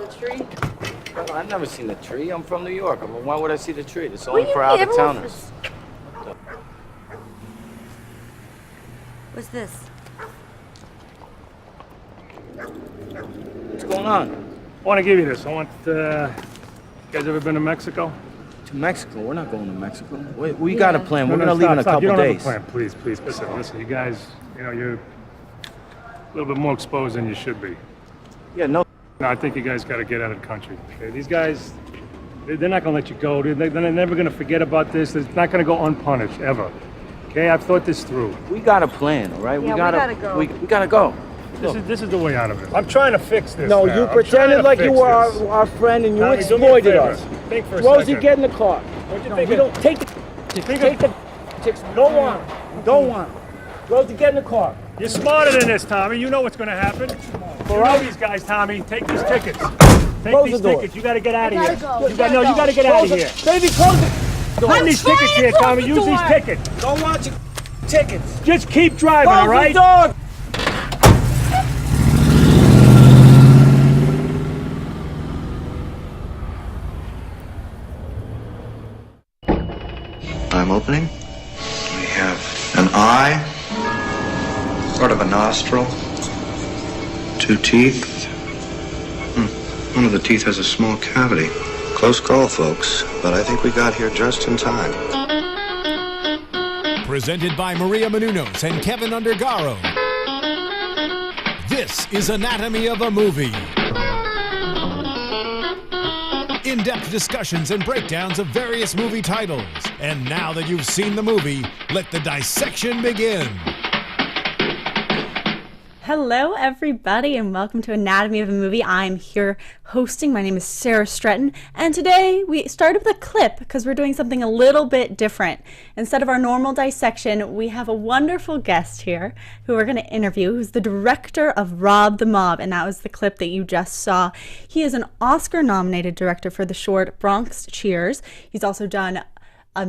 of the tree? Well, I've never seen the tree. I'm from New York. I mean, why would I see the tree? It's What only do you for mean? out-of-towners. What's this? What's going on? I want to give you this. I want, you guys ever been to Mexico? To Mexico? We're not going to Mexico. We got a plan. We're No, going to leave in a stop. couple You don't days. have a plan. Please. Listen, you guys, you're a little bit more exposed than you should be. Yeah, no. No, I think you guys got to get out of the country. Okay? These guys, they're not going to let you go. They're never going to forget about this. It's not going to go unpunished, ever. Okay, I've thought this through. We got a plan, all right? Yeah, we gotta go. We gotta go. This is the way out of it. I'm trying to fix this. No, now. you I'm pretended trying to like you fix were this. our friend and you Tommy, do me a exploited favor. us. Think for a Rosie, second. get in the car. What'd you No, think we of- don't take the chicks. Don't want. Don't want. Rosie, get in the car. You're smarter than this, Tommy. You know what's going to happen. You know these guys, Tommy. Take these tickets. Take Close these the door. tickets. You got to get out of I here. gotta go. You got to get out of here. Baby, close it. Find these trying tickets to here, close Tommy. the Use these door. tickets. Don't want your tickets. Just keep driving, all Close right? the door. I'm opening. We have an eye, sort of a nostril, 2 teeth. One of the teeth has a small cavity. Close call, folks, but I think we got here just in time. Presented by Maria Menounos and Kevin Undergaro. This is Anatomy of a Movie. In-depth discussions and breakdowns of various movie titles. And now that you've seen the movie, let the dissection begin. Hello, everybody, and welcome to Anatomy of a Movie. I'm here hosting. My name is Sara Stretton, and today we started with a clip because we're doing something a little bit different. Instead of our normal dissection, we have a wonderful guest here who we're going to interview, who's the director of Rob the Mob, and that was the clip that you just saw. He is an Oscar-nominated director for the short Bronx Cheers. He's also done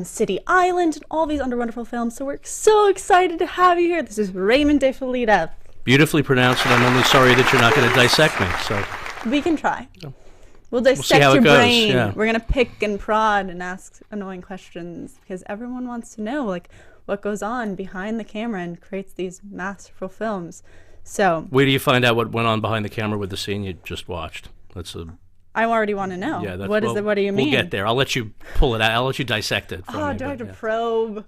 City Island and all these other wonderful films, so we're so excited to have you here. This is Raymond De Felitta. Beautifully pronounced, and I'm only sorry that you're not going to dissect me. So We can try. We'll see dissect how your it goes, brain. yeah. We're going to pick and prod and ask annoying questions because everyone wants to know what goes on behind the camera and creates these masterful films. So wait till you find out what went on behind the camera with the scene you just watched. I already want to know. Yeah. What do you mean? We'll get there. I'll let you pull it out. I'll let you dissect it. Oh, do I have to probe,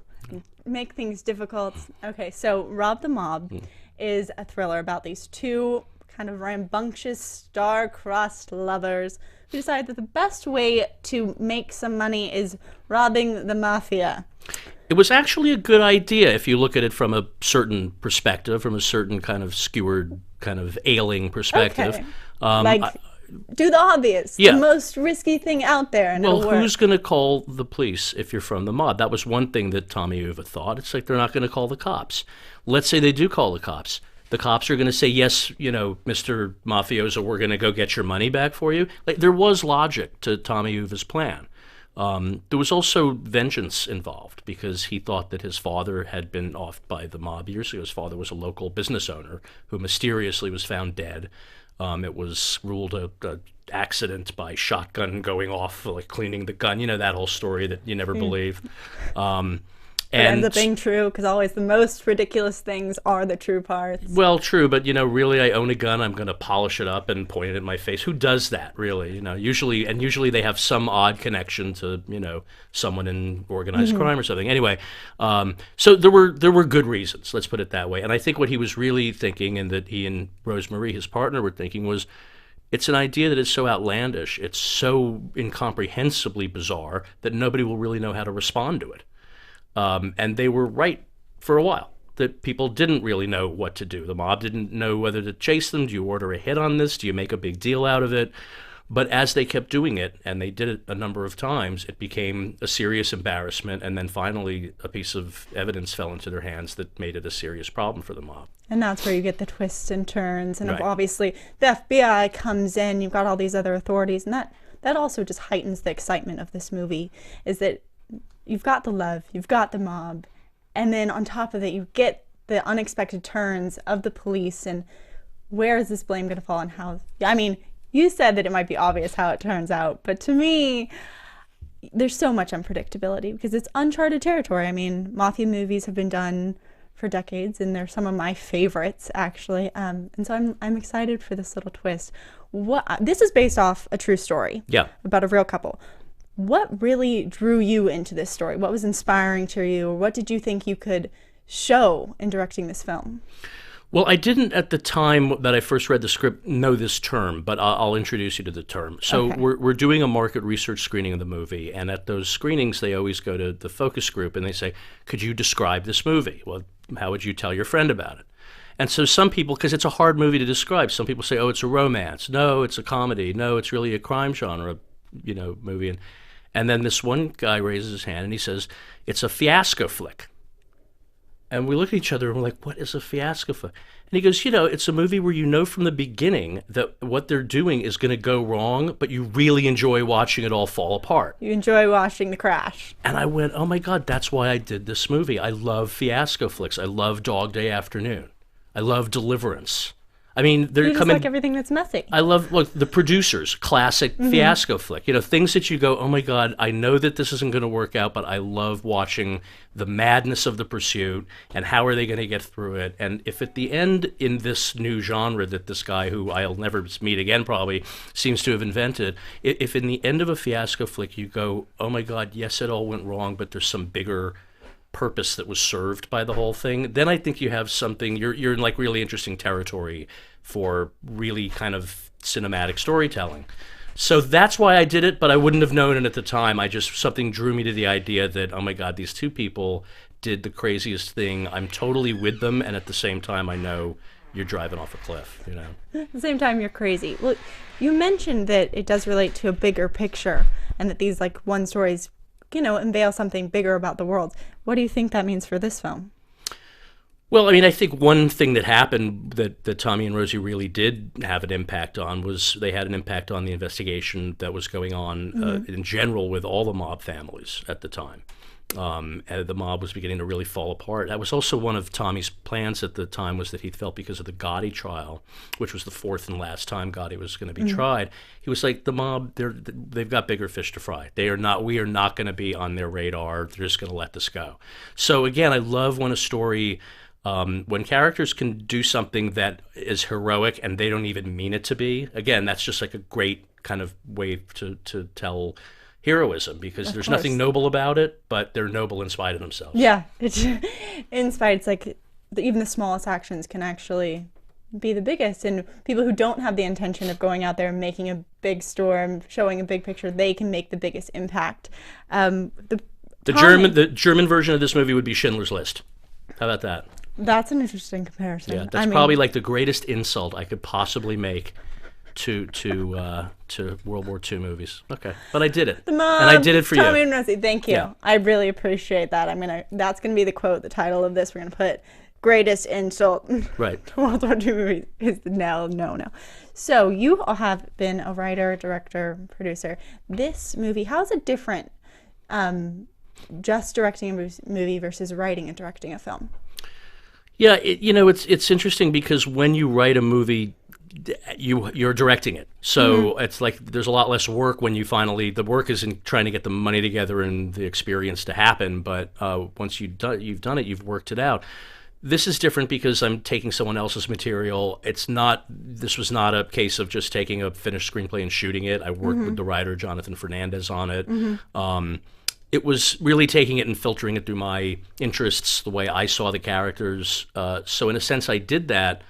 make things difficult? Okay, so Rob the Mob is a thriller about these two kind of rambunctious, star-crossed lovers who decide that the best way to make some money is robbing the Mafia. It was actually a good idea if you look at it from a certain perspective, from a certain kind of skewered, kind of ailing perspective. Okay. Do the obvious, Yeah. the most risky thing out there, and Well, it'll work. who's going to call the police if you're from the mob? That was one thing that Tommy Uva thought. It's like they're not going to call the cops. Let's say they do call the cops. The cops are going to say, yes, Mr. Mafioso, we're going to go get your money back for you. Like, there was logic to Tommy Uva's plan. There was also vengeance involved because he thought that his father had been offed by the mob years ago. His father was a local business owner who mysteriously was found dead. It was ruled a accident by shotgun going off, like cleaning the gun. You know, that whole story that you never believe. It ends up being true because always the most ridiculous things are the true parts. Well, true, but really, I own a gun. I'm going to polish it up and point it at my face. Who does that, really? Usually they have some odd connection to someone in organized crime or something. Anyway, so there were good reasons. Let's put it that way. And I think what he was really thinking, and that he and Rosemarie, his partner, were thinking was, it's an idea that is so outlandish, it's so incomprehensibly bizarre that nobody will really know how to respond to it. And they were right for a while, that people didn't really know what to do. The mob didn't know whether to chase them. Do you order a hit on this? Do you make a big deal out of it? But as they kept doing it, and they did it a number of times, it became a serious embarrassment, and then finally a piece of evidence fell into their hands that made it a serious problem for the mob. And that's where you get the twists and turns, and Right. Obviously the FBI comes in, you've got all these other authorities, and that also just heightens the excitement of this movie, is that you've got the love, you've got the mob, and then on top of it, you get the unexpected turns of the police, and where is this blame going to fall, and how? I mean, you said that it might be obvious how it turns out, but to me, there's so much unpredictability because it's uncharted territory. I mean, Mafia movies have been done for decades, and they're some of my favorites, actually. And so I'm excited for this little twist. This is based off a true story. Yeah. About a real couple. What really drew you into this story? What was inspiring to you? Or what did you think you could show in directing this film? Well, I didn't at the time that I first read the script know this term, but I'll introduce you to the term. So Okay. we're doing a market research screening of the movie, and at those screenings, they always go to the focus group, and they say, could you describe this movie? Well, how would you tell your friend about it? And so some people, because it's a hard movie to describe, some people say, oh, it's a romance. No, it's a comedy. No, it's really a crime genre, movie. And then this one guy raises his hand, and he says, it's a fiasco flick. And we look at each other and we're like, what is a fiasco flick? And he goes, it's a movie where you know from the beginning that what they're doing is going to go wrong, but you really enjoy watching it all fall apart. You enjoy watching the crash. And I went, oh my God, that's why I did this movie. I love fiasco flicks. I love Dog Day Afternoon. I love Deliverance. I mean, they're You just coming. like everything that's messy. I love The Producers, classic fiasco flick. Things that you go, oh my God, I know that this isn't going to work out, but I love watching the madness of the pursuit and how are they going to get through it. And if at the end in this new genre that this guy, who I'll never meet again probably, seems to have invented, if in the end of a fiasco flick you go, oh my God, yes, it all went wrong, but there's some bigger purpose that was served by the whole thing, then I think you have something, you're in like really interesting territory for really kind of cinematic storytelling. So that's why I did it, but I wouldn't have known it at the time. Something drew me to the idea that, oh my God, these two people did the craziest thing. I'm totally with them, and at the same time I know you're driving off a cliff, At the same time, you're crazy. Well, you mentioned that it does relate to a bigger picture and that these like one stories unveil something bigger about the world. What do you think that means for this film? Well, I mean, I think one thing that happened that Tommy and Rosie really did have an impact on was they had an impact on the investigation that was going on in general with all the mob families at the time. And the mob was beginning to really fall apart. That was also one of Tommy's plans at the time, was that he felt because of the Gotti trial, which was the fourth and last time Gotti was going to be tried, he was like, the mob, they've got bigger fish to fry. We are not going to be on their radar. They're just going to let this go. So again, I love when a story, when characters can do something that is heroic and they don't even mean it to be. Again, that's just like a great kind of way to tell heroism, because there's nothing noble about it, but they're noble in spite of themselves. Yeah, it's in spite. It's like even the smallest actions can actually be the biggest, and people who don't have the intention of going out there and making a big storm, showing a big picture, they can make the biggest impact. The German version of this movie would be Schindler's List. How about that? That's an interesting comparison. Yeah, that's probably like the greatest insult I could possibly make to World War II movies. Okay, but I did it, and I did it for Tommy you. and Rosie, thank you. Yeah. I really appreciate that. That's gonna be the quote, the title of this. We're gonna put greatest insult Right. to World War II movies is no. So you have been a writer, director, producer. This movie, how is it different? Just directing a movie versus writing and directing a film. Yeah, it's interesting because when you write a movie, you're directing it, so it's like there's a lot less work when you finally, the work is in trying to get the money together and the experience to happen, but once you've done it, you've worked it out. This is different because I'm taking someone else's material. This was not a case of just taking a finished screenplay and shooting it. I worked with the writer Jonathan Fernandez on it. It was really taking it and filtering it through my interests, the way I saw the characters. So in a sense, I did that.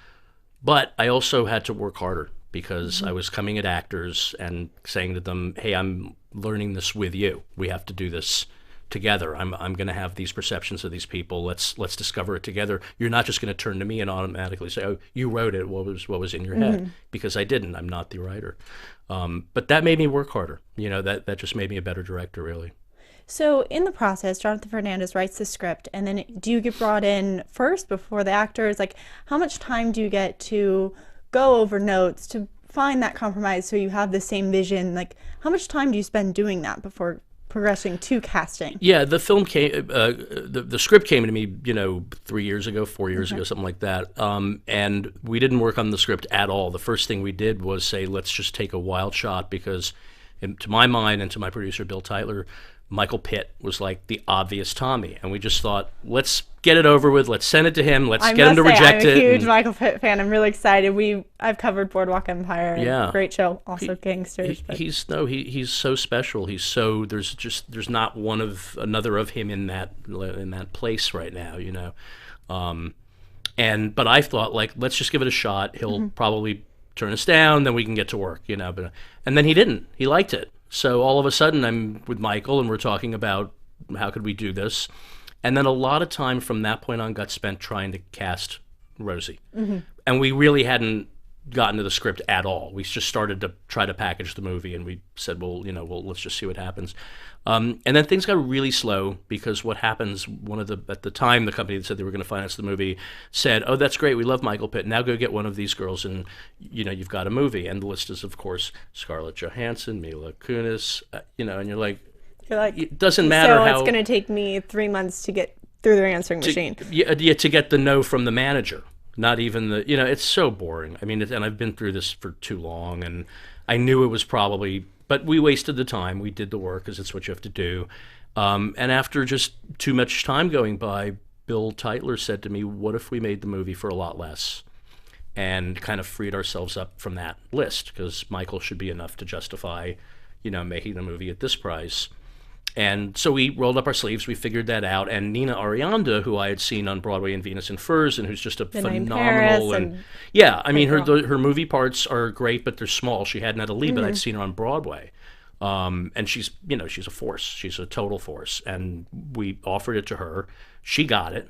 But I also had to work harder because I was coming at actors and saying to them, hey, I'm learning this with you. We have to do this together. I'm going to have these perceptions of these people. Let's discover it together. You're not just going to turn to me and automatically say, oh, you wrote it. What was in your head? Because I didn't. I'm not the writer. But that made me work harder. That just made me a better director, really. So in the process, Jonathan Fernandez writes the script, and then do you get brought in first before the actors? Like, how much time do you get to go over notes, to find that compromise so you have the same vision? Like, how much time do you spend doing that before progressing to casting. Yeah, the film came, the script came to me, 3 years ago, 4 years ago, something like that. And we didn't work on the script at all. The first thing we did was say, let's just take a wild shot because, to my mind and to my producer, Bill Tytler, Michael Pitt was like the obvious Tommy. And we just thought, let's get it over with. Let's send it to him. Let's get him to reject it. I'm a huge Michael Pitt fan. I'm really excited. I've covered Boardwalk Empire. Yeah. Great show. Also Gangsters. He's so special. There's not another of him in that place right now, but I thought, like, let's just give it a shot. He'll probably turn us down, then we can get to work, but and then he didn't. He liked it. So all of a sudden I'm with Michael and we're talking about how could we do this. And then a lot of time from that point on got spent trying to cast Rosie. And we really hadn't gotten to the script at all. We just started to try to package the movie, and we said, well, let's just see what happens. And then things got really slow because what happens, at the time, the company that said they were going to finance the movie said, oh, that's great, we love Michael Pitt, now go get one of these girls and, you've got a movie. And the list is, of course, Scarlett Johansson, Mila Kunis, and you're like, it doesn't matter how... So it's going to take me 3 months to get through the answering machine. Yeah, to get the no from the manager. Not even it's so boring. I mean, and I've been through this for too long, and I knew it was probably... But we wasted the time. We did the work because it's what you have to do. And after just too much time going by, Bill Tytler said to me, what if we made the movie for a lot less? And kind of freed ourselves up from that list, because Michael should be enough to justify, making the movie at this price. And so we rolled up our sleeves, we figured that out, and Nina Arianda, who I had seen on Broadway in Venus and Furs, and who's just a phenomenal... her movie parts are great, but they're small. She hadn't had a lead, but I'd seen her on Broadway. And she's a force. She's a total force. And we offered it to her. She got it.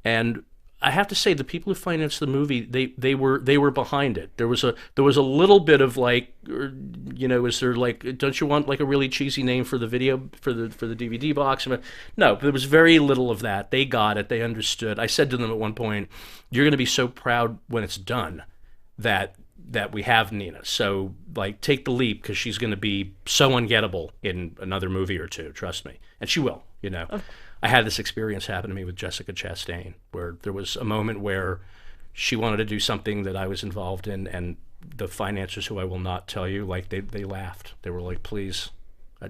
And I have to say, the people who financed the movie, they were behind it. There was a little bit of like, is there like, don't you want like a really cheesy name for the video for the DVD box? No, there was very little of that. They got it. They understood. I said to them at one point, "You're going to be so proud when it's done that we have Nina. So like, take the leap because she's going to be so ungettable in another movie or two. Trust me, and she will. I had this experience happen to me with Jessica Chastain, where there was a moment where she wanted to do something that I was involved in, and the financiers, who I will not tell you, like they laughed. They were like, "Please,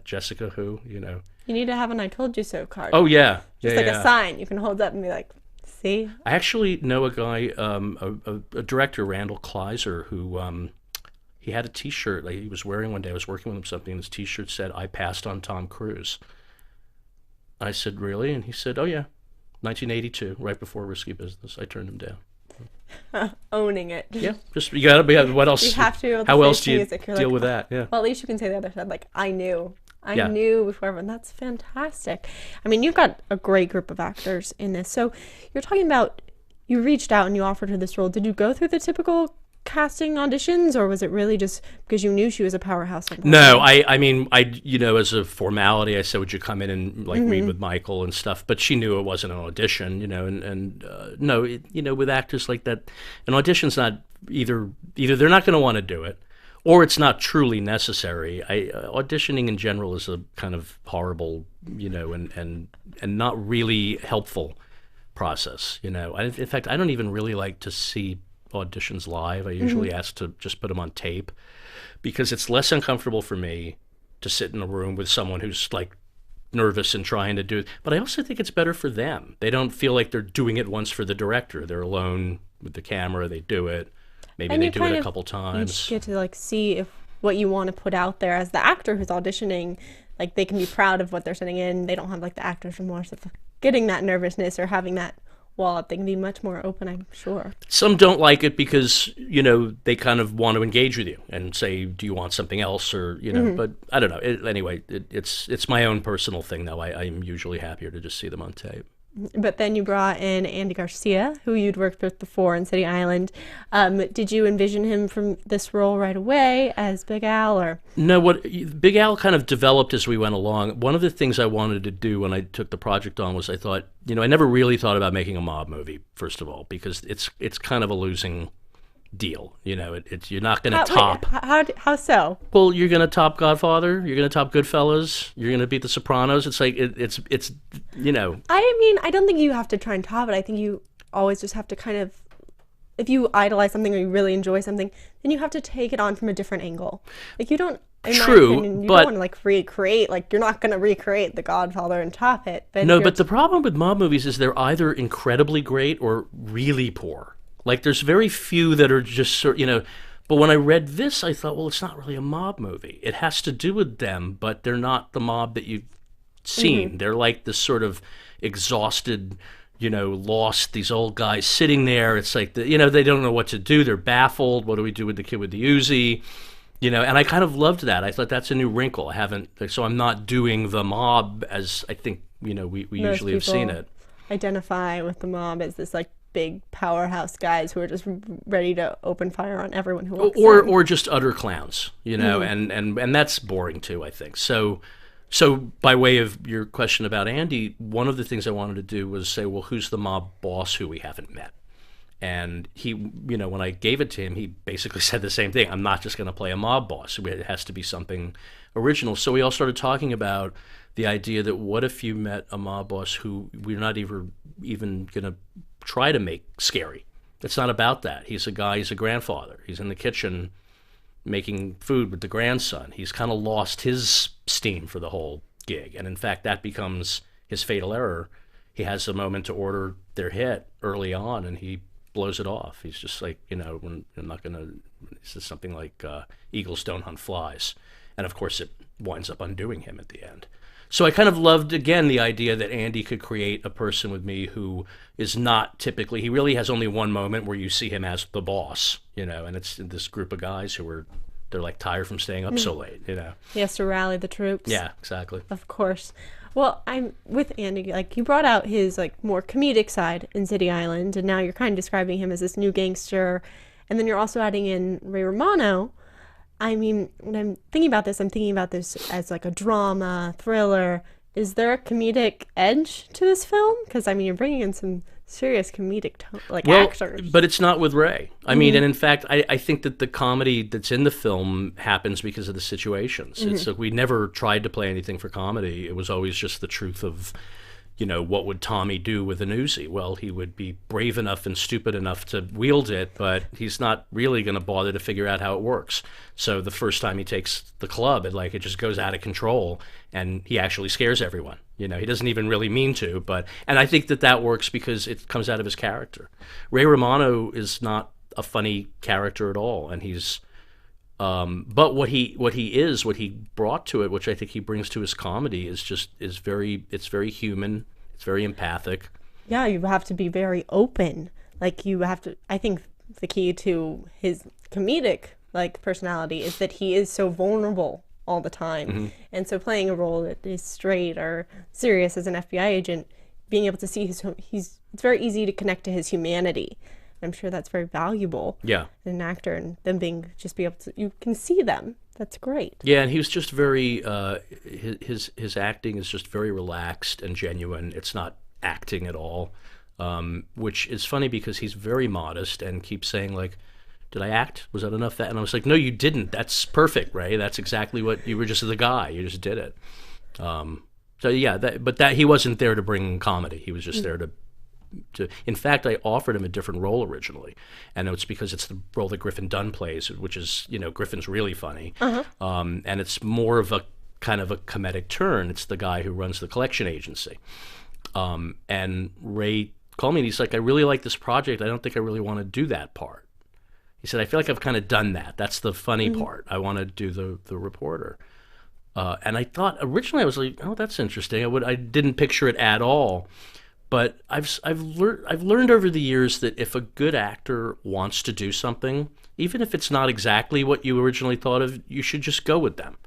Jessica, who?" You need to have an "I told you so" card. Oh yeah, just a sign you can hold up and be like, "See." I actually know a guy, a director, Randall Kleiser, who he had a T-shirt like he was wearing one day. I was working with him something, and his T-shirt said, "I passed on Tom Cruise." I said, really? And he said, oh, yeah, 1982, right before Risky Business. I turned him down. Owning it. Yeah, just you got to be. What else? You have to. How else do you deal with that? Yeah. Well, at least you can say the other side, like, I knew before everyone. That's fantastic. I mean, you've got a great group of actors in this. So you're talking about, you reached out and you offered her this role. Did you go through the typical casting auditions, or was it really just because you knew she was a powerhouse? No, I mean, as a formality, I said, would you come in and like read with Michael and stuff? But she knew it wasn't an audition, no, with actors like that, an audition's not either they're not going to want to do it, or it's not truly necessary. Auditioning in general is a kind of horrible, and not really helpful process. In fact, I don't even really like to see auditions live. I usually ask to just put them on tape, because it's less uncomfortable for me to sit in a room with someone who's like nervous and trying to do it. But I also think it's better for them. They don't feel like they're doing it once for the director. They're alone with the camera. They do it. Maybe they do it a couple times. You get to like see if what you want to put out there as the actor who's auditioning, like they can be proud of what they're sending in. They don't have like the actor's remorse of getting that nervousness or having that wall up. They can be much more open, I'm sure. Some don't like it because, they kind of want to engage with you and say, do you want something else? Or, but I don't know. It's my own personal thing, though. I'm usually happier to just see them on tape. But then you brought in Andy Garcia, who you'd worked with before in City Island. Did you envision him from this role right away as Big Al, or? No, Big Al kind of developed as we went along. One of the things I wanted to do when I took the project on was I thought, I never really thought about making a mob movie, first of all, because it's kind of a losing deal. You know, it's you're not going to top. How so? Well, you're going to top Godfather. You're going to top Goodfellas. You're going to beat The Sopranos. It's like it's you know. I mean, I don't think you have to try and top it. I think you always just have to kind of, if you idolize something or you really enjoy something, then you have to take it on from a different angle. Like you don't. In my opinion, you don't want to like recreate. Like you're not going to recreate The Godfather and top it. But no, but the problem with mob movies is they're either incredibly great or really poor. Like there's very few that are just sort, you know. But when I read this, I thought, well, it's not really a mob movie. It has to do with them, but they're not the mob that you've seen. Mm-hmm. They're like this sort of exhausted, you know, lost, these old guys sitting there. It's like, you know, they don't know what to do. They're baffled. What do we do with the kid with the Uzi? You know, and I kind of loved that. I thought that's a new wrinkle. So I'm not doing the mob as I think, you know, we usually have seen it. Identify with the mob as this like big powerhouse guys who are just ready to open fire on everyone who walks in. Or just utter clowns, you know, and that's boring too, I think. So by way of your question about Andy, one of the things I wanted to do was say, well, who's the mob boss who we haven't met? And he, you know, when I gave it to him, he basically said the same thing. I'm not just going to play a mob boss. It has to be something original. So we all started talking about the idea that what if you met a mob boss who we're not even going to try to make scary. It's not about that. He's a guy, he's a grandfather. He's in the kitchen making food with the grandson. He's kind of lost his steam for the whole gig. And in fact, that becomes his fatal error. He has a moment to order their hit early on, and he blows it off. He's just like, you know, I'm not going to, this is something like eagles don't hunt flies. And of course, it winds up undoing him at the end. So I kind of loved, again, the idea that Andy could create a person with me who is not typically, he really has only one moment where you see him as the boss, you know, and it's this group of guys who are, they're like tired from staying up so late, you know. He has to rally the troops. Yeah, exactly. Of course. Well, I'm with Andy, like you brought out his like more comedic side in City Island, and now you're kind of describing him as this new gangster, and then you're also adding in Ray Romano. I mean, when I'm thinking about this as like a drama, thriller. Is there a comedic edge to this film? Because, I mean, you're bringing in some serious comedic actors. But it's not with Ray. I mean, and in fact, I think that the comedy that's in the film happens because of the situations. It's like we never tried to play anything for comedy. It was always just the truth of, you know, what would Tommy do with an Uzi? Well, he would be brave enough and stupid enough to wield it, but he's not really going to bother to figure out how it works. So the first time he takes the club, it just goes out of control, and he actually scares everyone. You know, he doesn't even really mean to, and I think that works because it comes out of his character. Ray Romano is not a funny character at all, and he's but what he brought to it, which I think he brings to his comedy, is very human. It's very empathic. Yeah, you have to be very open. Like you have to. I think the key to his comedic personality is that he is so vulnerable all the time, and so playing a role that is straight or serious as an FBI agent, being able to see it's very easy to connect to his humanity. I'm sure that's very valuable. Yeah. In an actor, and them be able to, you can see them. That's great. Yeah, and he was just very his acting is just very relaxed and genuine. It's not acting at all, which is funny because he's very modest and keeps saying like, "Did I act? Was that enough?" And I was like, "No, you didn't. That's perfect, Ray. That's exactly what you were. Just the guy. You just did it." So yeah, but he wasn't there to bring comedy. He was just there to. In fact, I offered him a different role originally, and it's because it's the role that Griffin Dunn plays, which is, you know, Griffin's really funny, and it's more of a kind of a comedic turn. It's the guy who runs the collection agency, and Ray called me and he's like, "I really like this project. I don't think I really want to do that part." He said, "I feel like I've kind of done that. That's the funny part. I want to do the reporter." And I thought originally I was like, "Oh, that's interesting." I didn't picture it at all. But I've learned over the years that if a good actor wants to do something, even if it's not exactly what you originally thought of, you should just go with them,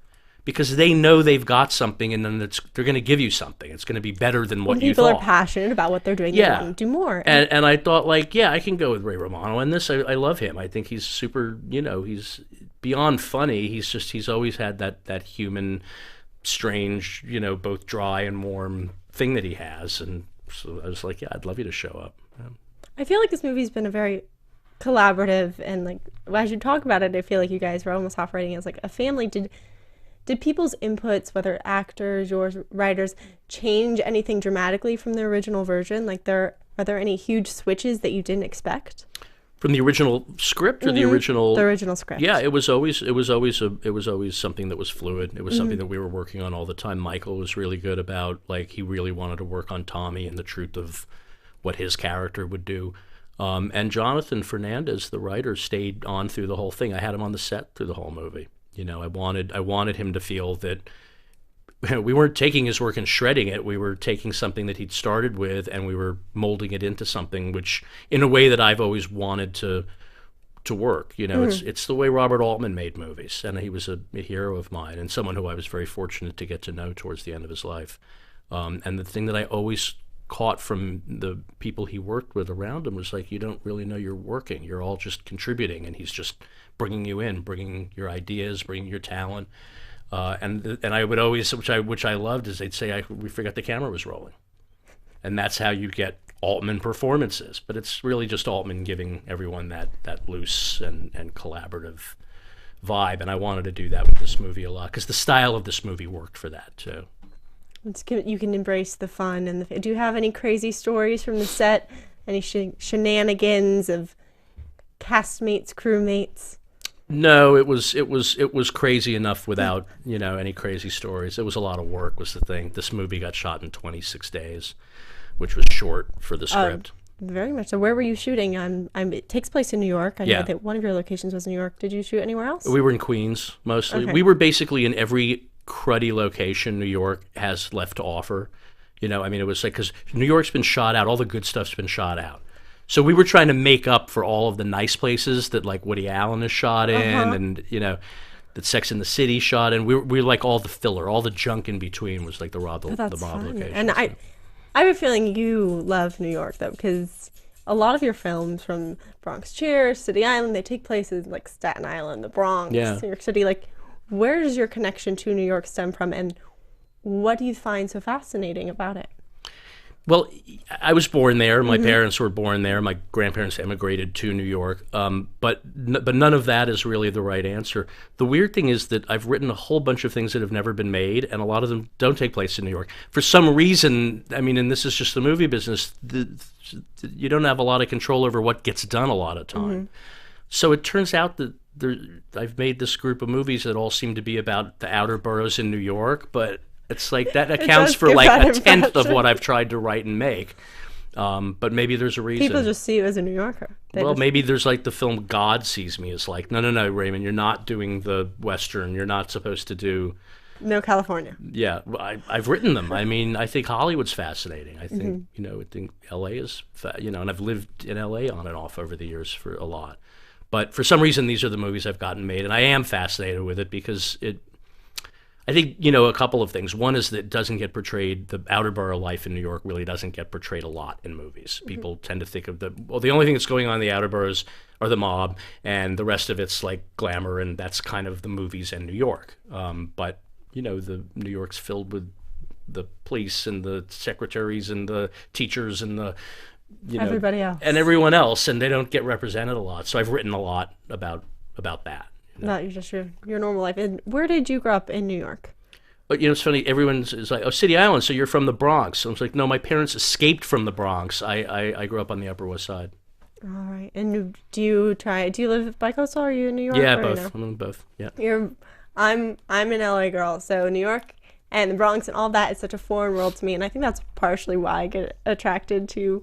because they know they've got something, and then they're going to give you something. It's going to be better than what you thought. People are passionate about what they're doing. They want to do more. And I thought, like, yeah, I can go with Ray Romano in this. I love him. I think he's super. You know, he's beyond funny. He's always had that human, strange, you know, both dry and warm thing that he has. And so I was like, yeah, I'd love you to show up. Yeah. I feel like this movie's been a very collaborative, and like as you talk about it, I feel like you guys were almost operating as like a family. Did people's inputs, whether actors, yours, writers, change anything dramatically from the original version? Like, are there any huge switches that you didn't expect From the original script or the original? The original script. Yeah, it was always something that was fluid. It was something that we were working on all the time. Michael was really good about, like, he really wanted to work on Tommy and the truth of what his character would do. And Jonathan Fernandez, the writer, stayed on through the whole thing. I had him on the set through the whole movie. You know, I wanted him to feel that we weren't taking his work and shredding it. We were taking something that he'd started with, and we were molding it into something which, in a way that I've always wanted to work. You know, it's the way Robert Altman made movies, and he was a hero of mine and someone who I was very fortunate to get to know towards the end of his life. And the thing that I always caught from the people he worked with around him was like, you don't really know you're working. You're all just contributing, and he's just bringing you in, bringing your ideas, bringing your talent. And I would always, which I loved, is they'd say we forgot the camera was rolling, and that's how you get Altman performances. But it's really just Altman giving everyone that loose and collaborative vibe, and I wanted to do that with this movie a lot because the style of this movie worked for that too. You can embrace the fun and do you have any crazy stories from the set? Any shenanigans of castmates, crewmates? No, it was crazy enough without, you know, any crazy stories. It was a lot of work was the thing. This movie got shot in 26 days, which was short for the script. Very much so. Where were you shooting? It takes place in New York. I know that one of your locations was New York. Did you shoot anywhere else? We were in Queens mostly. Okay. We were basically in every cruddy location New York has left to offer. You know, I mean, it was like, because New York's been shot out. All the good stuff's been shot out. So we were trying to make up for all of the nice places that, like, Woody Allen is shot in, and, you know, that Sex and the City shot in. We like all the filler, all the junk in between was like the mob location. And I have a feeling you love New York, though, because a lot of your films, from Bronx Cheers, City Island, they take place in like Staten Island, the Bronx, New York City. Like, where does your connection to New York stem from, and what do you find so fascinating about it? Well, I was born there. My parents were born there. My grandparents emigrated to New York. But none of that is really the right answer. The weird thing is that I've written a whole bunch of things that have never been made, and a lot of them don't take place in New York. For some reason, I mean, and this is just the movie business, you don't have a lot of control over what gets done a lot of time. So it turns out that I've made this group of movies that all seem to be about the outer boroughs in New York, but it's like that accounts for like a tenth of what I've tried to write and make. But maybe there's a reason. People just see you as a New Yorker. Maybe there's like the film God sees me as like, no, Raymond, you're not doing the Western. You're not supposed to do... No, California. Yeah, I've written them. I mean, I think Hollywood's fascinating. I think, you know, I think L.A. is, you know, and I've lived in L.A. on and off over the years for a lot. But for some reason, these are the movies I've gotten made, and I am fascinated with it because I think, you know, a couple of things. One is that it doesn't get portrayed, the outer borough life in New York really doesn't get portrayed a lot in movies. People tend to think of the only thing that's going on in the outer boroughs are the mob, and the rest of it's like glamour, and that's kind of the movies in New York. But, you know, the New York's filled with the police and the secretaries and the teachers and the, you know, everybody else. And everyone else, and they don't get represented a lot. So I've written a lot about that. Not just your normal life. And where did you grow up in New York? But, you know, it's funny. Everyone's like, oh, City Island, so you're from the Bronx. I was like, no, my parents escaped from the Bronx. I grew up on the Upper West Side. All right. And do you live bi-coastal? Are you in New York? Yeah, both. I'm in both. Yeah. I'm an LA girl, so New York and the Bronx and all that is such a foreign world to me, and I think that's partially why I get attracted to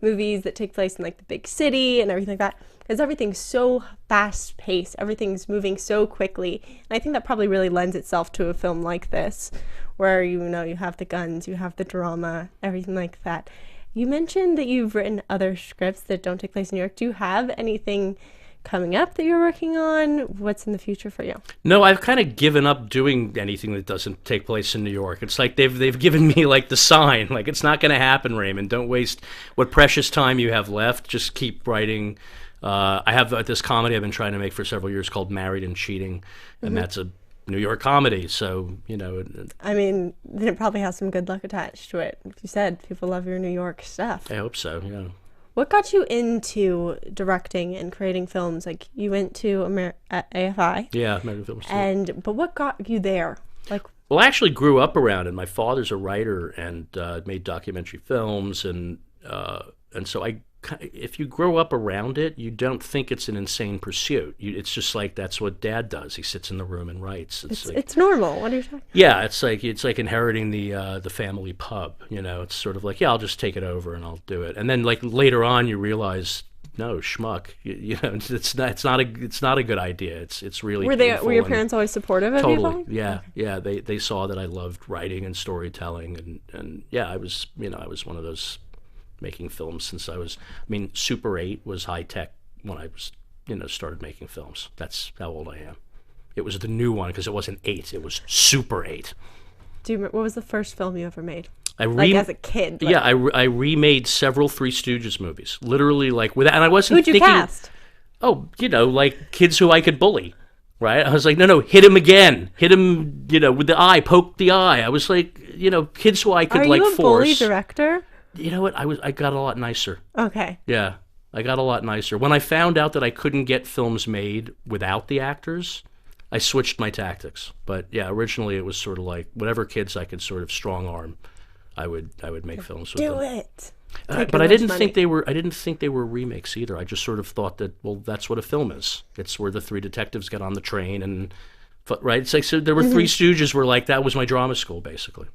movies that take place in like the big city and everything like that, because everything's so fast paced, everything's moving so quickly, and I think that probably really lends itself to a film like this, where, you know, you have the guns, you have the drama, everything like that. You mentioned that you've written other scripts that don't take place in New York. Do you have anything coming up that you're working on? What's in the future for you? No, I've kind of given up doing anything that doesn't take place in New York. It's like they've given me like the sign, like, it's not going to happen, Raymond. Don't waste what precious time you have left. Just keep writing. I have this comedy I've been trying to make for several years called Married and Cheating, and that's a New York comedy. So, you know, I mean, it probably has some good luck attached to it. Like you said, people love your New York stuff. I hope so. Yeah. What got you into directing and creating films? Like, you went to AFI. Yeah, American Film Institute. But what got you there? Like, well, I actually grew up around it. My father's a writer and made documentary films, and so if you grow up around it, you don't think it's an insane pursuit. It's just like that's what Dad does. He sits in the room and writes. It's normal. What are you talking? Yeah, it's like inheriting the family pub. You know, it's sort of like, yeah, I'll just take it over and I'll do it. And then like later on, you realize, no, schmuck. You know, it's not a good idea. It's really were your parents always supportive of you? Totally. Yeah, yeah. They saw that I loved writing and storytelling, and yeah, I was one of those. Making films since Super 8 was high tech when I was, started making films. That's how old I am. It was the new one because it wasn't 8, it was Super 8. What was the first film you ever made? As a kid? Yeah, I remade several Three Stooges movies. Literally, like, without, and I wasn't thinking... Who'd you cast? Oh, like kids who I could bully. Right? I was like, no, hit him again. Hit him, with the eye, poke the eye. I was like, kids who I could, force. Are you a bully director? You know what? I got a lot nicer. Okay. Yeah, I got a lot nicer. When I found out that I couldn't get films made without the actors, I switched my tactics. But yeah, originally it was sort of like whatever kids I could sort of strong arm, I would make films with them. Do it. But I didn't think they were remakes either. I just sort of thought that, well, that's what a film is. It's where the three detectives get on the train and right. It's like, so there were Three Stooges were like, that was my drama school basically.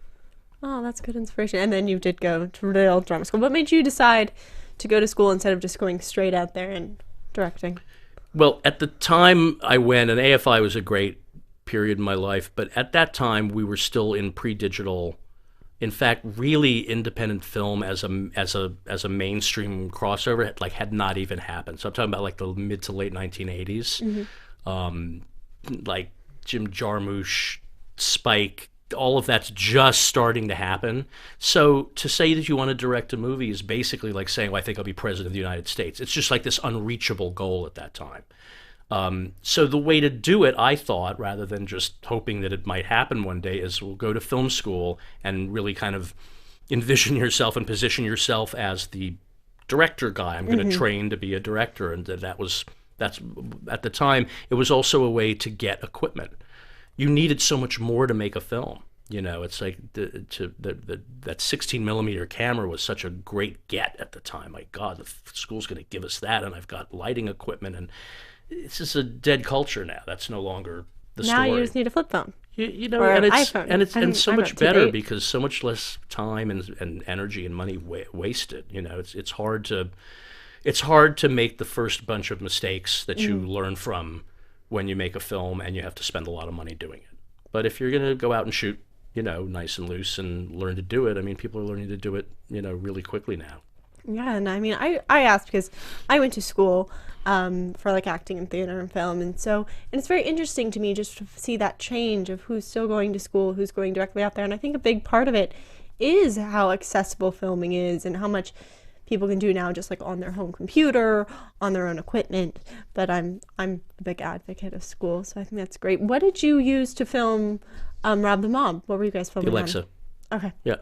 Oh, that's good inspiration. And then you did go to real drama school. What made you decide to go to school instead of just going straight out there and directing? Well, at the time I went, and AFI was a great period in my life, but at that time we were still in pre-digital. In fact, really independent film as a mainstream crossover had not even happened. So I'm talking about like the mid to late 1980s, like Jim Jarmusch, Spike. All of that's just starting to happen. So to say that you want to direct a movie is basically like saying, well, I think I'll be president of the United States. It's just like this unreachable goal at that time. So the way to do it, I thought, rather than just hoping that it might happen one day, is we'll go to film school and really kind of envision yourself and position yourself as the director guy. I'm going to train to be a director. And that's at the time, it was also a way to get equipment. You needed so much more to make a film. It's like that 16 millimeter camera was such a great get at the time. My God, the school's going to give us that, and I've got lighting equipment, and it's just a dead culture now. That's no longer the story. Now you just need a flip phone. Or an it's iPhone. and so much better because so much less time and energy and money wasted. It's hard to make the first bunch of mistakes that you learn from when you make a film and you have to spend a lot of money doing it. But if you're going to go out and shoot, nice and loose and learn to do it, people are learning to do it, really quickly now. Yeah, and I asked because I went to school for like acting and theater and film, and it's very interesting to me just to see that change of who's still going to school, who's going directly out there. And I think a big part of it is how accessible filming is and how much people can do now just like on their home computer, on their own equipment. But I'm a big advocate of school, so I think that's great. What did you use to film Rob the Mob? What were you guys filming? The Alexa. On? Okay. Yeah.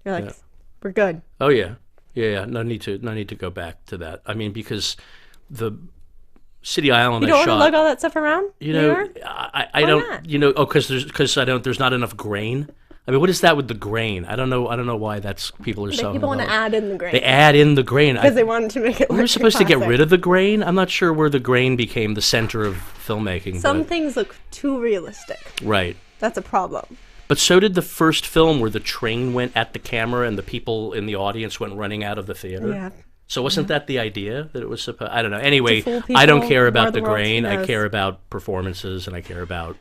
You're like, we're good. Oh yeah. Yeah. No need to go back to that. Because the City Island you don't I want shot, to lug all that stuff around? I don't. Not? Because there's not enough grain. What is that with the grain? I don't know why people are so. People want to add in the grain. They add in the grain because they wanted to make it. We were supposed to get rid of the grain. I'm not sure where the grain became the center of filmmaking. Some things look too realistic. Right. That's a problem. But so did the first film where the train went at the camera and the people in the audience went running out of the theater. Yeah. So wasn't that the idea that it was supposed? I don't know. Anyway, I don't care about the grain. I care about performances and I care about.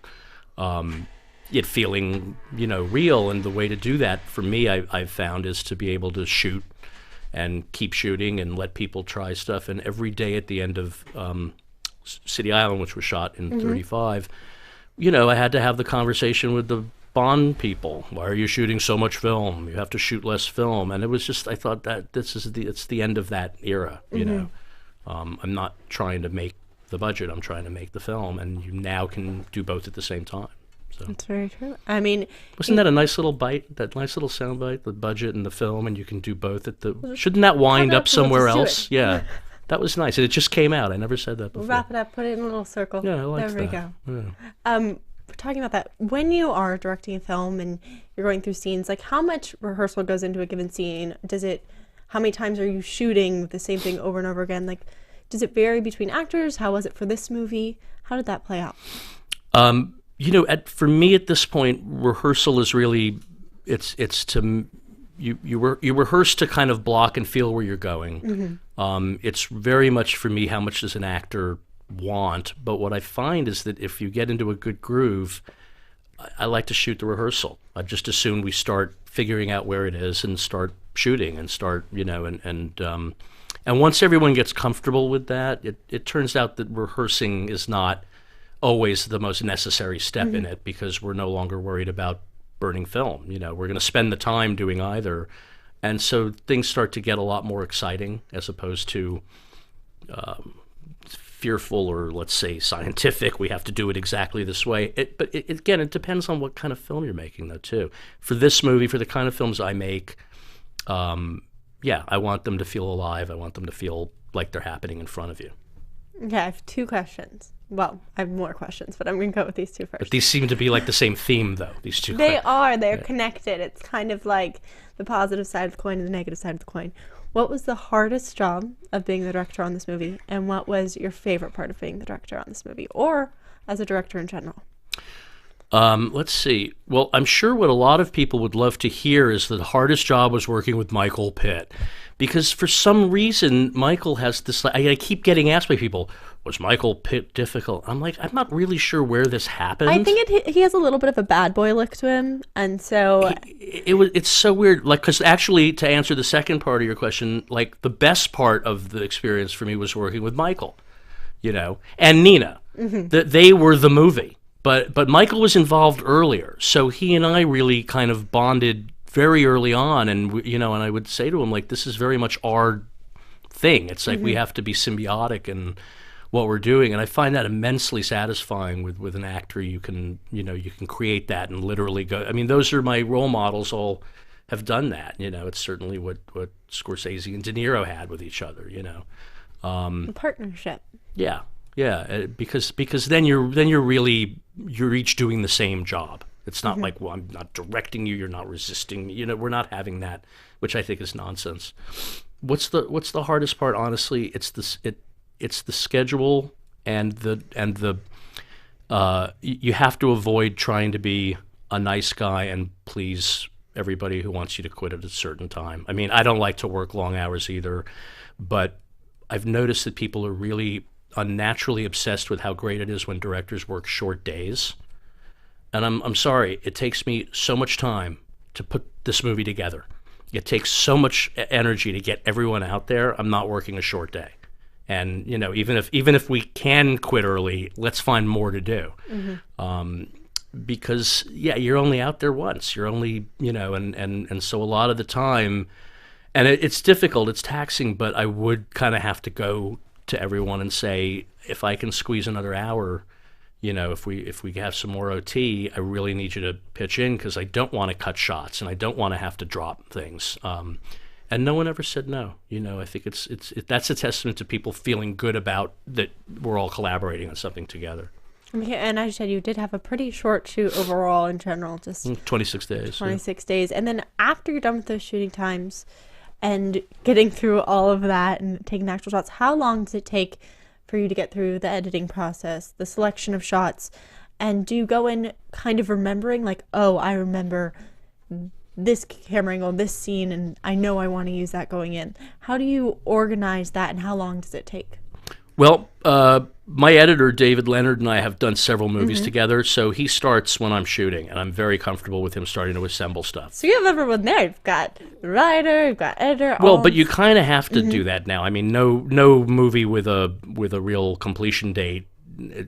It feeling, real, and the way to do that for me, I've found, is to be able to shoot and keep shooting and let people try stuff. And every day at the end of City Island, which was shot in 35, I had to have the conversation with the Bond people. Why are you shooting so much film? You have to shoot less film. And it was just, I thought that it's the end of that era. I'm not trying to make the budget. I'm trying to make the film, and you now can do both at the same time. So That's very true. I mean, wasn't that a nice little bite? That nice little sound bite, the budget and the film, and you can do both at the. Shouldn't that wind up somewhere else? Yeah, that was nice, and it just came out. I never said that before. Wrap it up, put it in a little circle. Yeah, I like that. There we go. Yeah. We're talking about that. When you are directing a film and you're going through scenes, like how much rehearsal goes into a given scene? How many times are you shooting the same thing over and over again? Like, does it vary between actors? How was it for this movie? How did that play out? For me at this point, rehearsal is really, it's to, you rehearse to kind of block and feel where you're going. It's very much for me, how much does an actor want? But what I find is that if you get into a good groove, I like to shoot the rehearsal. I just assume we start figuring out where it is and start shooting and start, and once everyone gets comfortable with that, it turns out that rehearsing is not always the most necessary step in it, because we're no longer worried about burning film. We're going to spend the time doing either. And so things start to get a lot more exciting as opposed to fearful or, let's say, scientific. We have to do it exactly this way. But again, it depends on what kind of film you're making, though, too. For this movie, for the kind of films I make, I want them to feel alive. I want them to feel like they're happening in front of you. Okay, I have two questions. Well, I have more questions, but I'm going to go with these two first. But these seem to be like the same theme, though, these two. They're connected. It's kind of like the positive side of the coin and the negative side of the coin. What was the hardest job of being the director on this movie, and what was your favorite part of being the director on this movie, or as a director in general? Let's see. Well, I'm sure what a lot of people would love to hear is that the hardest job was working with Michael Pitt. Because for some reason, Michael has this... I keep getting asked by people, was Michael Pitt difficult? I'm like, I'm not really sure where this happened. I think he has a little bit of a bad boy look to him, and so... It's so weird, like, because actually, to answer the second part of your question, like, the best part of the experience for me was working with Michael, and Nina. They were the movie. But Michael was involved earlier, so he and I really kind of bonded very early on, and and I would say to him, like, this is very much our thing. It's like we have to be symbiotic in what we're doing, and I find that immensely satisfying with an actor. You can you can create that and literally go. I mean, those are my role models. All have done that. It's certainly what Scorsese and De Niro had with each other. A partnership. Yeah. Yeah, because then you're each doing the same job. It's not like, well, I'm not directing you, you're not resisting me. We're not having that, which I think is nonsense. What's the hardest part? Honestly, it's the schedule and the you have to avoid trying to be a nice guy and please everybody who wants you to quit at a certain time. I mean, I don't like to work long hours either, but I've noticed that people are really unnaturally obsessed with how great it is when directors work short days. And I'm sorry, it takes me so much time to put this movie together. It takes so much energy to get everyone out there. I'm not working a short day. And even if we can quit early, let's find more to do. Because you're only out there once. You're only and so a lot of the time, and it's difficult, it's taxing, but I would kind of have to go to everyone and say, if I can squeeze another hour, if we have some more OT, I really need you to pitch in, because I don't want to cut shots and I don't want to have to drop things. And no one ever said no. I think that's a testament to people feeling good about that we're all collaborating on something together. And as you said, you did have a pretty short shoot overall in general, just 26 days. 26 days. And then after you're done with those shooting times and getting through all of that and taking actual shots, how long does it take for you to get through the editing process, the selection of shots? And do you go in kind of remembering, like, oh, I remember this camera angle, this scene, and I know I want to use that going in? How do you organize that, and how long does it take? Well, my editor, David Leonard, and I have done several movies together, so he starts when I'm shooting, and I'm very comfortable with him starting to assemble stuff. So you have everyone there. You've got writer, you've got editor. Well, but you kind of have to do that now. I mean, no movie with a real completion date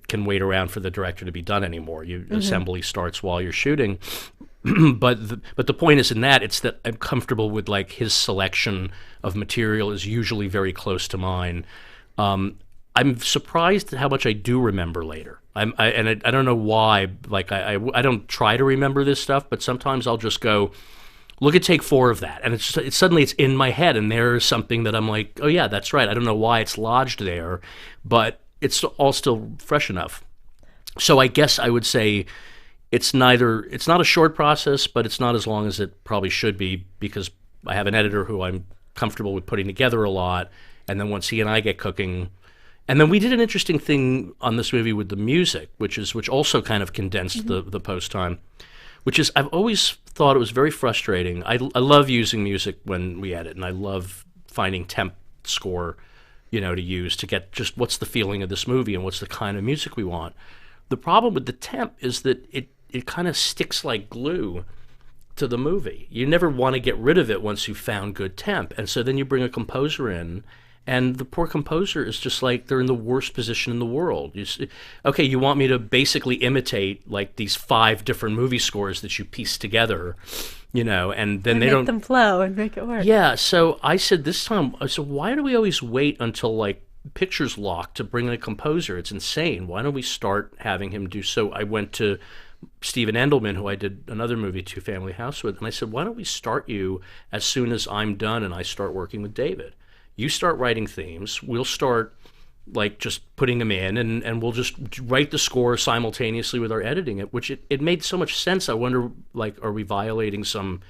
can wait around for the director to be done anymore. Assembly starts while you're shooting. But the point isn't that. It's that I'm comfortable with, like, his selection of material is usually very close to mine. I'm surprised at how much I do remember later. I don't know why. Like I don't try to remember this stuff, but sometimes I'll just go look at take 4 of that, and it's suddenly it's in my head, and there's something that I'm like, oh yeah, that's right. I don't know why it's lodged there, but it's all still fresh enough. So I guess I would say it's not a short process, but it's not as long as it probably should be, because I have an editor who I'm comfortable with putting together a lot, and then once he and I get cooking, and then we did an interesting thing on this movie with the music, which also kind of condensed the post time, which is I've always thought it was very frustrating. I love using music when we edit, and I love finding temp score, to use to get just what's the feeling of this movie and what's the kind of music we want. The problem with the temp is that it kind of sticks like glue to the movie. You never want to get rid of it once you've found good temp. And so then you bring a composer in, and the poor composer is just like, they're in the worst position in the world. Okay, you want me to basically imitate like these 5 different movie scores that you piece together, and then they don't... Make them flow and make it work. Yeah, so I said this time, why do we always wait until like pictures lock to bring in a composer? It's insane. Why don't we start having him do so? I went to Steven Endelman, who I did another movie, Two Family House, with, and I said, why don't we start you as soon as I'm done and I start working with David? You start writing themes, we'll start like just putting them in, and we'll just write the score simultaneously with our editing it, which it made so much sense. I wonder, like, are we violating some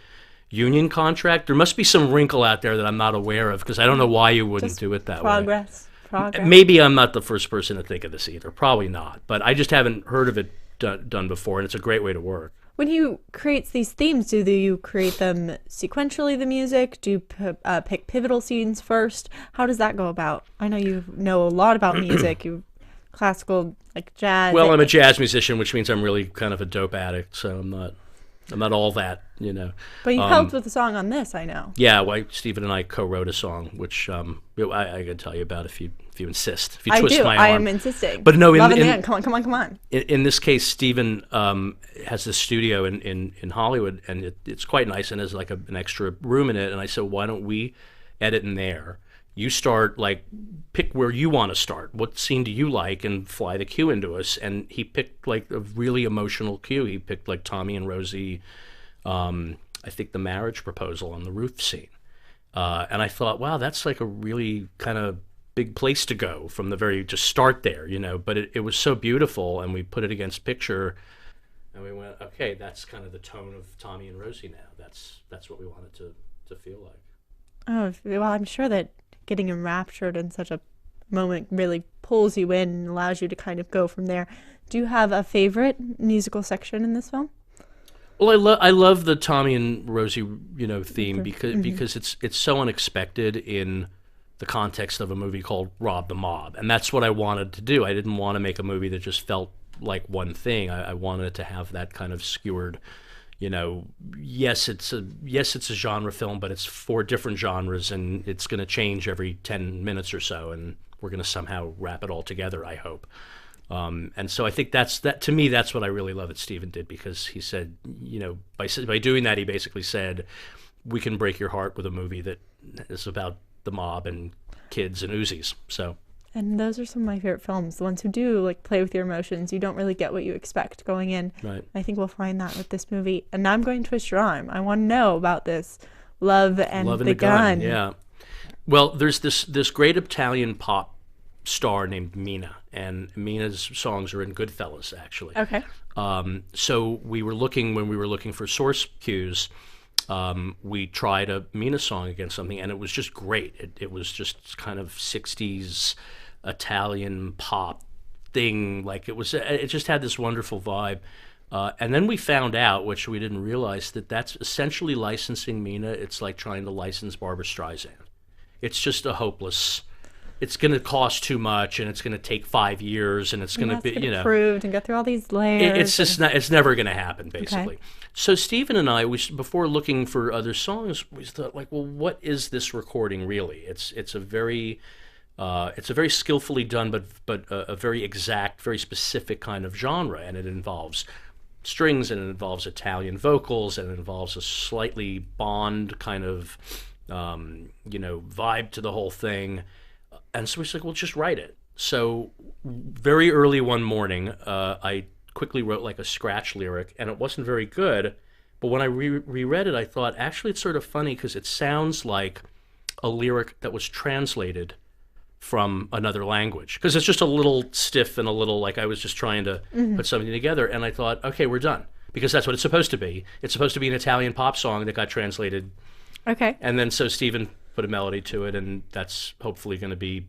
union contract? There must be some wrinkle out there that I'm not aware of, because I don't know why you wouldn't do it that way. Progress. Maybe I'm not the first person to think of this either. Probably not. But I just haven't heard of it done before, and it's a great way to work. When you create these themes, do you create them sequentially, the music? Do you pick pivotal scenes first? How does that go about? I know you know a lot about music. You classical, like jazz. Well, I'm a jazz musician, which means I'm really kind of a dope addict, so I'm not all that, But you helped with the song on this, I know. Yeah, well, Stephen and I co-wrote a song, which I can tell you about if you insist. If you twist my arm. I am insisting. But no, come on. In this case, Stephen has this studio in Hollywood, and it's quite nice, and there's like an extra room in it. And I said, why don't we edit in there? You start, like, pick where you want to start. What scene do you like, and fly the cue into us. And he picked like a really emotional cue. He picked like Tommy and Rosie, I think the marriage proposal on the roof scene. And I thought, wow, that's like a really kind of big place to go from the very, just start there, But it was so beautiful, and we put it against picture, and we went, okay, that's kind of the tone of Tommy and Rosie now. That's what we wanted to feel like. Oh, well, I'm sure that getting enraptured in such a moment really pulls you in and allows you to kind of go from there. Do you have a favorite musical section in this film? Well, I love the Tommy and Rosie, theme, because it's so unexpected in the context of a movie called Rob the Mob, and that's what I wanted to do. I didn't want to make a movie that just felt like one thing. I wanted it to have that kind of skewered, yes, it's a genre film, but it's 4 different genres, and it's going to change every 10 minutes or so, and we're going to somehow wrap it all together, I hope. And so I think to me, that's what I really love that Stephen did, because he said, by doing that, he basically said, we can break your heart with a movie that is about the mob and kids and Uzis. So. And those are some of my favorite films, the ones who do like play with your emotions. You don't really get what you expect going in. Right. I think we'll find that with this movie. And now I'm going to twist your arm. I want to know about this Love and the Gun. Yeah. Well, there's this great Italian pop star named Mina, and Mina's songs are in Goodfellas, actually. Okay. So when we were looking for source cues, we tried a Mina song against something, and it was just great. It was just kind of 60s Italian pop thing. Like it just had this wonderful vibe. And then we found out, which we didn't realize, that's essentially licensing Mina. It's like trying to license Barbra Streisand. It's just a hopeless. It's going to cost too much, and it's going to take 5 years, and it's going to be, approved and go through all these layers. It's just not. It's never going to happen, basically. Okay. So Stephen and I, before looking for other songs, we thought, like, well, what is this recording really? It's a very skillfully done, but a very exact, very specific kind of genre, and it involves strings, and it involves Italian vocals, and it involves a slightly Bond kind of, vibe to the whole thing. And so we said, well, just write it. So very early one morning, I quickly wrote like a scratch lyric, and it wasn't very good. But when I reread it, I thought, actually, it's sort of funny because it sounds like a lyric that was translated from another language. Because it's just a little stiff and a little like I was just trying to put something together. And I thought, okay, we're done. Because that's what it's supposed to be. It's supposed to be an Italian pop song that got translated. Okay. And then so Stephen put a melody to it, and that's hopefully going to be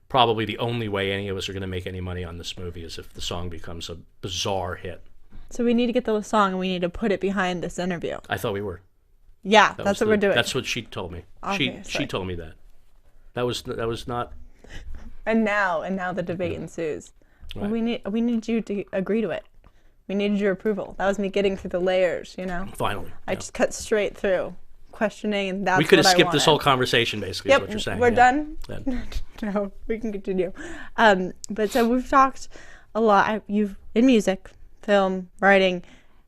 probably the only way any of us are going to make any money on this movie is if the song becomes a bizarre hit. So we need to get the song and we need to put it behind this interview. I thought we were. Yeah, that's what we're doing. That's what she told me. She told me that. That was not. And now the debate ensues. Right. We need you to agree to it. We needed your approval. That was me getting through the layers, you know. Finally. I just cut straight through, questioning, and that's we could have what I skipped this wanted. whole conversation, basically. Yep, is what you're saying. we're done. Then. No, we can continue. But so we've talked a lot. You've in music, film, writing.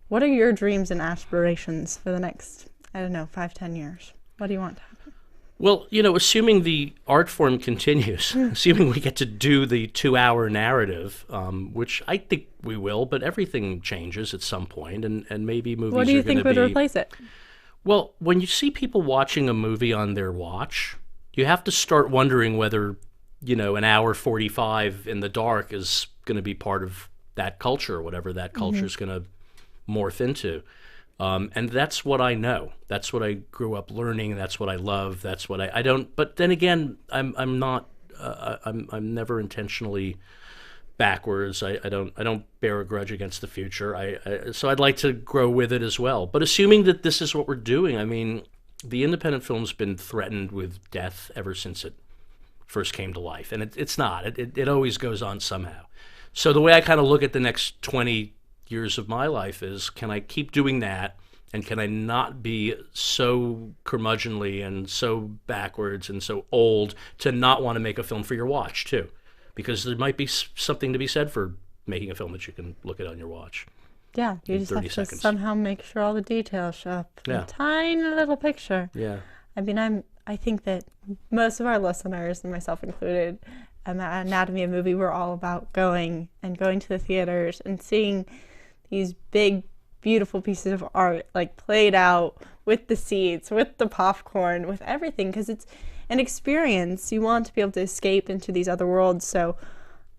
What are your dreams and aspirations for the next, 5-10 years? What do you want to happen? Well, assuming the art form continues, assuming we get to do the 2-hour narrative, which I think we will, but everything changes at some point, and maybe movies are going to be... What do you think would replace it? Well, when you see people watching a movie on their watch, you have to start wondering whether, an hour 45 in the dark is going to be part of that culture, or whatever that culture is going to morph into. And that's what I know. That's what I grew up learning. That's what I love. That's what I don't. But then again, I'm not. I'm never intentionally backwards. I don't bear a grudge against the future. So I'd like to grow with it as well. But assuming that this is what we're doing, I mean, the independent film's been threatened with death ever since it first came to life, and it's not. It always goes on somehow. So the way I kind of look at the next 20 years of my life is, can I keep doing that, and can I not be so curmudgeonly and so backwards and so old to not want to make a film for your watch too, because there might be something to be said for making a film that you can look at on your watch. Yeah, you just have to somehow make sure all the details show up in a tiny little picture. Yeah. I mean, I think that most of our listeners, and myself included, Anatomy of Movie, we're all about going to the theaters and seeing these big, beautiful pieces of art, like played out with the seats, with the popcorn, with everything, because it's an experience. You want to be able to escape into these other worlds. So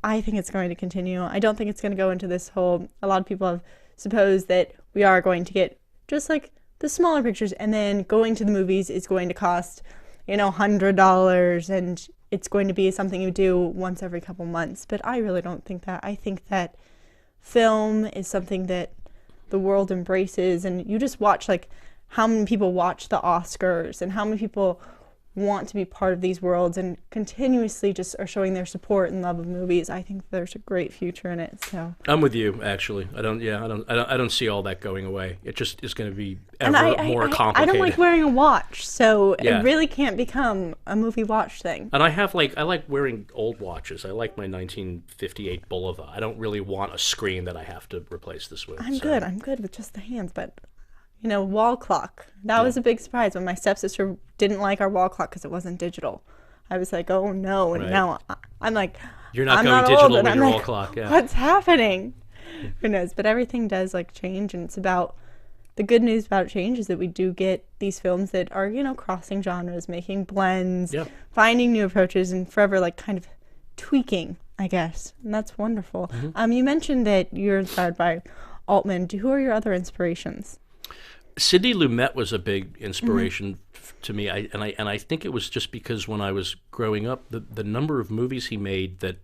I think it's going to continue. I don't think it's going to go into this whole, a lot of people have supposed that we are going to get just like the smaller pictures, and then going to the movies is going to cost, $100, and it's going to be something you do once every couple months. But I really don't think that. I think that film is something that the world embraces, and you just watch like how many people watch the Oscars and how many people want to be part of these worlds and continuously just are showing their support and love of movies. I think there's a great future in it. So I'm with you, actually. I don't see all that going away. It just is going to be ever more complicated. I don't like wearing a watch, so it really can't become a movie watch thing. And I like wearing old watches. I like my 1958 Bulova. I don't really want a screen that I have to replace this with. I'm good with just the hands, but wall clock. That was a big surprise when my stepsister didn't like our wall clock because it wasn't digital. I was like, oh no. And now I'm like, you're not I'm going not digital old, with your wall clock. Yeah. What's happening? Who knows? But everything does change, and it's about, the good news about change is that we do get these films that are, crossing genres, making blends, finding new approaches, and forever kind of tweaking, I guess. And that's wonderful. Mm-hmm. You mentioned that you're inspired by Altman. Who are your other inspirations? Sidney Lumet was a big inspiration to me, and I think it was just because when I was growing up, the number of movies he made that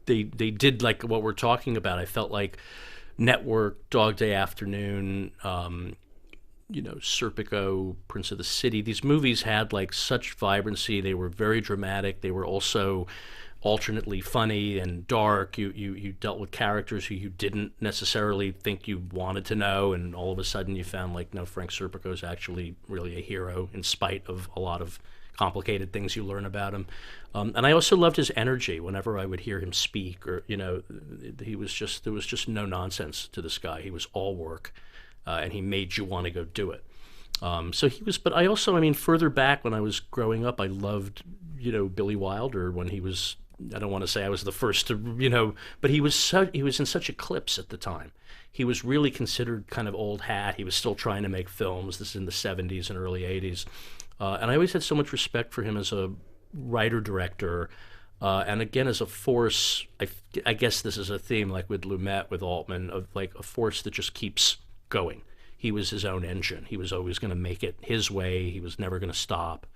they did like what we're talking about. I felt like Network, Dog Day Afternoon, Serpico, Prince of the City. These movies had such vibrancy. They were very dramatic. They were also alternately funny and dark. You dealt with characters who you didn't necessarily think you wanted to know, and all of a sudden you found no, Frank Serpico is actually really a hero in spite of a lot of complicated things you learn about him. And I also loved his energy whenever I would hear him speak, or there was just no nonsense to this guy. He was all work, and he made you want to go do it. So he was, but I also, further back when I was growing up, I loved, Billy Wilder when he was I don't want to say I was the first to, but he was in such eclipse at the time. He was really considered kind of old hat. He was still trying to make films. This is in the 70s and early 80s. And I always had so much respect for him as a writer-director. And again, as a force, I guess this is a theme, like with Lumet, with Altman, of like a force that just keeps going. He was his own engine. He was always going to make it his way. He was never going to stop.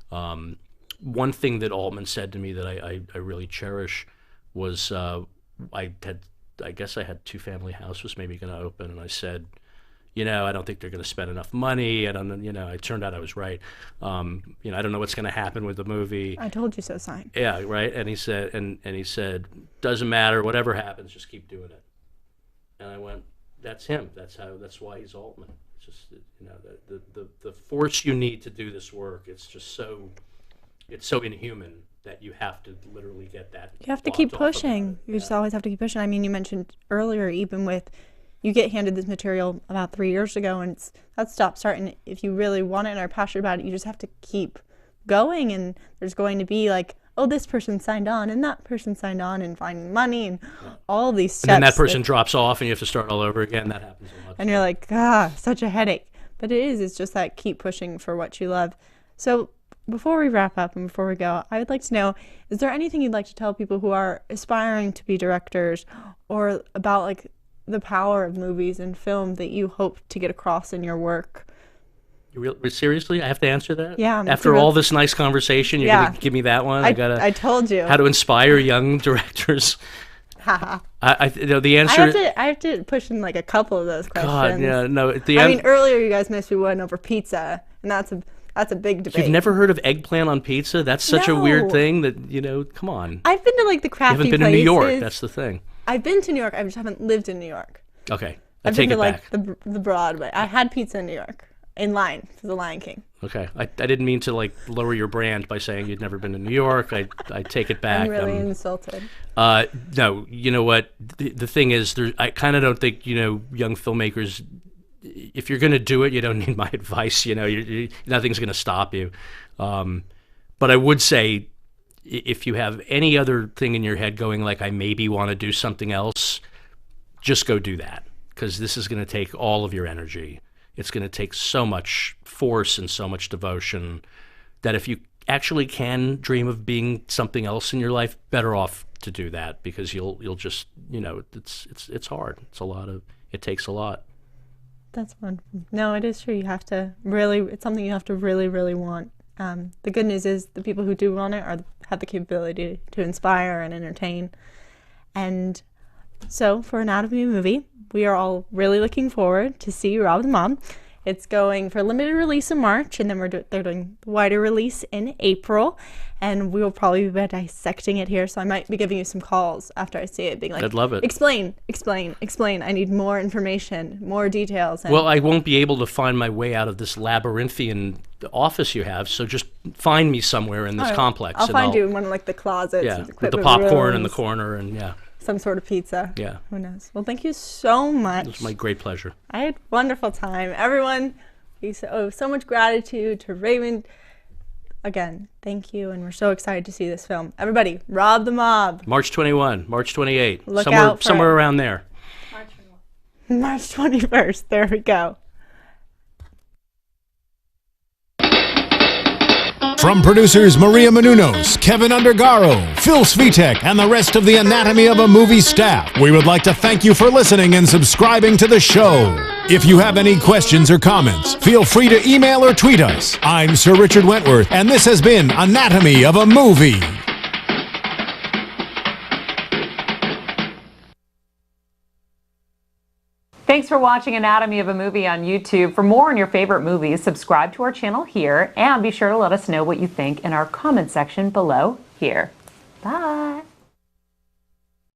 One thing that Altman said to me that I really cherish was I guess I had Two Family House was maybe going to open, and I said, I don't think they're going to spend enough money. I don't, it turned out I was right. I don't know what's going to happen with the movie. I told you so, sign. Yeah, right. And he said, doesn't matter, whatever happens, just keep doing it. And I went, that's him. That's why he's Altman. It's just, the force you need to do this work. It's just it's so inhuman that you have to literally get that. You have to keep pushing. You just always have to keep pushing. I mean, you mentioned earlier, even with, you get handed this material about 3 years ago, and that's stop starting. If you really want it and are passionate about it, you just have to keep going. And there's going to be like, oh, this person signed on, and that person signed on, and finding money, and all these steps. And then that person drops off, and you have to start all over again. That happens a lot. And you're like, such a headache. But it's just that keep pushing for what you love. So before we wrap up and before we go, I would like to know, is there anything you'd like to tell people who are aspiring to be directors, or about like the power of movies and film that you hope to get across in your work? Seriously, I have to answer that? Yeah. After all this nice conversation, you're going to give me that one? I told you. How to inspire young directors. The answer. I have to push in like a couple of those questions. God, yeah, no. I mean, earlier you guys missed we went over pizza, and that's a big debate. You've never heard of eggplant on pizza? That's such a weird thing that, come on. I've been to like the crafty places. You haven't been in New York, that's the thing. I've been to New York, I just haven't lived in New York. Okay, I've take been it to back. like the Broadway. I had pizza in New York, in line for The Lion King. Okay, I didn't mean to like lower your brand by saying you'd never been to New York. I take it back. I'm really insulted. No, you know what? The thing is, I kind of don't think, young filmmakers, if you're going to do it, you don't need my advice. Nothing's going to stop you. But I would say, if you have any other thing in your head going like, I maybe want to do something else, just go do that, because this is going to take all of your energy. It's going to take so much force and so much devotion that if you actually can dream of being something else in your life, better off to do that, because you'll just, it's hard. It takes a lot. That's wonderful. No, it is true. You have to really, it's something you have to really, really want. The good news is the people who do want it have the capability to inspire and entertain. And so for Anatomy of a Movie, we are all really looking forward to see Rob the Mob. It's going for limited release in March, and then they're doing the wider release in April, and we will probably be dissecting it here, so I might be giving you some calls after I see it, being like, I'd love it. Explain. I need more information, more details. Well, I won't be able to find my way out of this labyrinthian office you have, so just find me somewhere in this complex. I'll find you in one of like the closets. Yeah, with the popcorn in the corner, and yeah. Some sort of pizza. Yeah. Who knows? Well, thank you so much. It was my great pleasure. I had a wonderful time. Everyone, we owe so much gratitude to Raymond. Again, thank you, and we're so excited to see this film. Everybody, Rob the Mob. March 21, March 28. Look out for somewhere around there. March 21st. There we go. From producers Maria Menounos, Kevin Undergaro, Phil Svitek, and the rest of the Anatomy of a Movie staff, we would like to thank you for listening and subscribing to the show. If you have any questions or comments, feel free to email or tweet us. I'm Sir Richard Wentworth, and this has been Anatomy of a Movie. Thanks for watching Anatomy of a Movie on YouTube. For more on your favorite movies, subscribe to our channel here, and be sure to let us know what you think in our comment section below here. Bye.